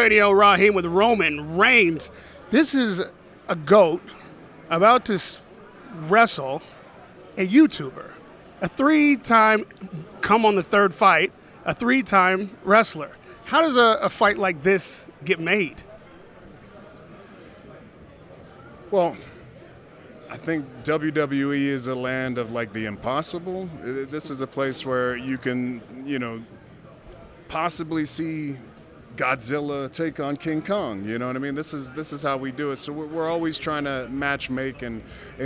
Radio, Rahim with Roman Reigns. This is a GOAT about to wrestle a YouTuber, a three-time, come on the third fight, a three-time wrestler. How does a fight like this get made? Well, I think WWE is a land of like the impossible. This is a place where you can, possibly see Godzilla take on King Kong. You know what I mean? This is how we do it. So we're always trying to match make and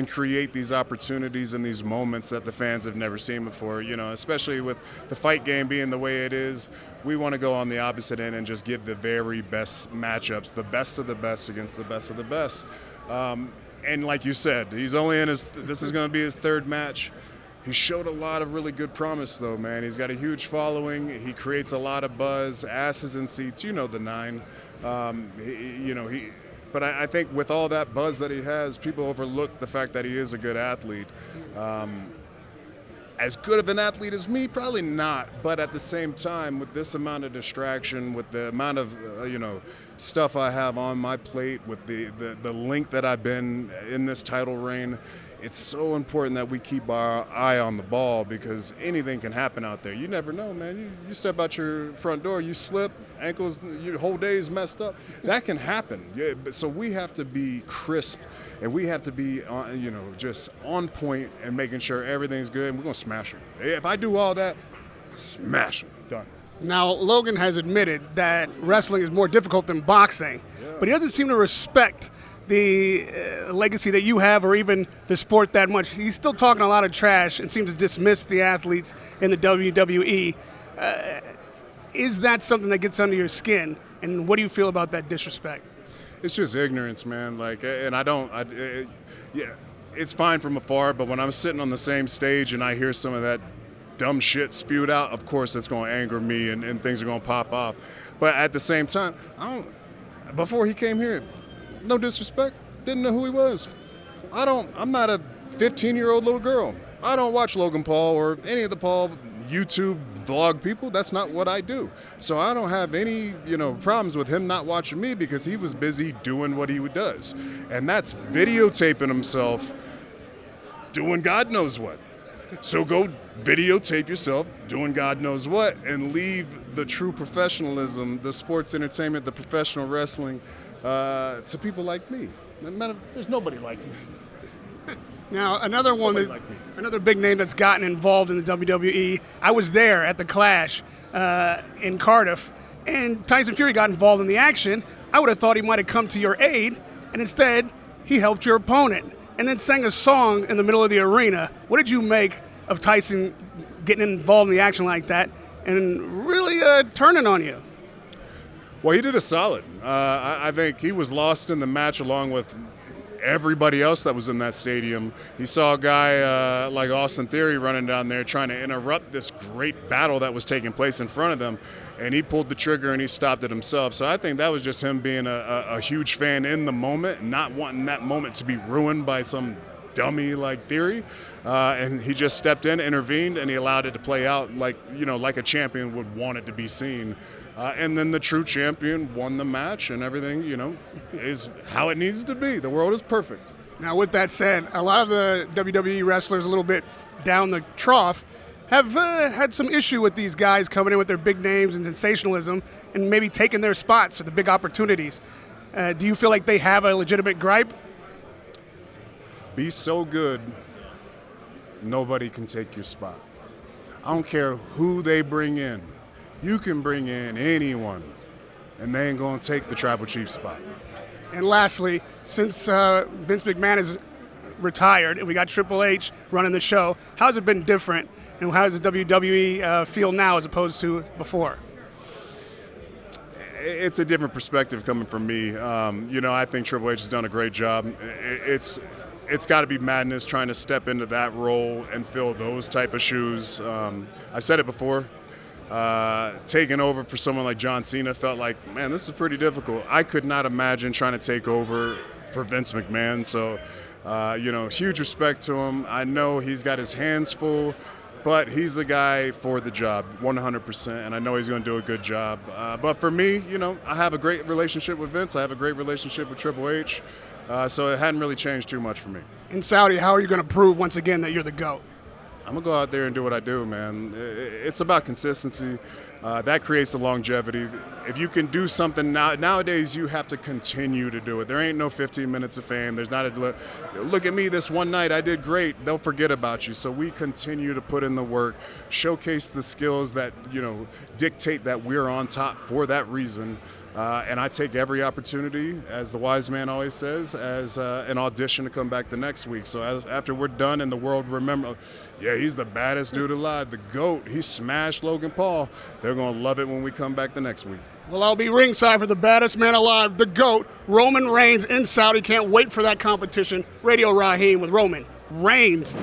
create these opportunities and these moments that the fans have never seen before. Especially with the fight game being the way it is, we want to go on the opposite end and just give the very best matchups, the best of the best against the best of the best. And like you said, he's only this is going to be his third match. He showed a lot of really good promise, though, man. He's got a huge following. He creates a lot of buzz, asses in seats. You know the nine. But I think with all that buzz that he has, people overlook the fact that he is a good athlete. As good of an athlete as me, probably not. But at the same time, with this amount of distraction, with the amount of stuff I have on my plate, with the length that I've been in this title reign, it's so important that we keep our eye on the ball because anything can happen out there. You never know, man. You step out your front door, you slip, ankles, your whole day is messed up. That can happen. Yeah, so we have to be crisp and we have to be, just on point and making sure everything's good. And we're going to smash them. If I do all that, smash them. Done. Now, Logan has admitted that wrestling is more difficult than boxing, but he doesn't seem to respect the legacy that you have or even the sport that much. He's still talking a lot of trash and seems to dismiss the athletes in the WWE. Is that something that gets under your skin? And what do you feel about that disrespect? It's just ignorance, man. It's fine from afar, but when I'm sitting on the same stage and I hear some of that dumb shit spewed out, of course it's going to anger me and things are going to pop off. But at the same time, before he came here, no disrespect, didn't know who he was. I'm not a 15-year-old little girl. I don't watch Logan Paul or any of the Paul YouTube vlog people. That's not what I do. So I don't have any, problems with him not watching me because he was busy doing what he does. And that's videotaping himself doing God knows what. So go videotape yourself doing God knows what and leave the true professionalism, the sports entertainment, the professional wrestling to people like me. There's nobody like me. Now, another big name that's gotten involved in the WWE, I was there at the Clash in Cardiff, and Tyson Fury got involved in the action. I would have thought he might have come to your aid, and instead, he helped your opponent and then sang a song in the middle of the arena. What did you make of Tyson getting involved in the action like that and really turning on you? Well, he did a solid. I think he was lost in the match along with everybody else that was in that stadium. He saw a guy like Austin Theory running down there trying to interrupt this great battle that was taking place in front of them, and he pulled the trigger and he stopped it himself. So I think that was just him being a huge fan in the moment, not wanting that moment to be ruined by some dummy like Theory. And he just stepped in, intervened, and he allowed it to play out like a champion would want it to be seen. And then the true champion won the match, and everything, is how it needs to be. The world is perfect. Now, with that said, a lot of the WWE wrestlers a little bit down the trough have had some issue with these guys coming in with their big names and sensationalism and maybe taking their spots or the big opportunities. Do you feel like they have a legitimate gripe? Be so good, nobody can take your spot. I don't care who they bring in. You can bring in anyone, and they ain't going to take the Tribal Chief spot. And lastly, since Vince McMahon is retired and we got Triple H running the show, how's it been different, and how does the WWE feel now as opposed to before? It's a different perspective coming from me. I think Triple H has done a great job. It's got to be madness trying to step into that role and fill those type of shoes. I said it before. Taking over for someone like John Cena felt like, man, this is pretty difficult. I could not imagine trying to take over for Vince McMahon. So, huge respect to him. I know he's got his hands full, but he's the guy for the job, 100%, and I know he's going to do a good job. But for me, I have a great relationship with Vince. I have a great relationship with Triple H, so it hadn't really changed too much for me. In Saudi, how are you going to prove once again that you're the GOAT? I'm going to go out there and do what I do, man. It's about consistency. That creates the longevity. If you can do something nowadays, you have to continue to do it. There ain't no 15 minutes of fame. There's not a look at me this one night, I did great. They'll forget about you. So we continue to put in the work, showcase the skills that, dictate that we're on top for that reason. And I take every opportunity, as the wise man always says, as an audition to come back the next week. So after we're done and the world remember, yeah, he's the baddest dude alive, the GOAT. He smashed Logan Paul. They're going to love it when we come back the next week. Well, I'll be ringside for the baddest man alive, the GOAT, Roman Reigns in Saudi. Can't wait for that competition. Radio Rahim with Roman Reigns.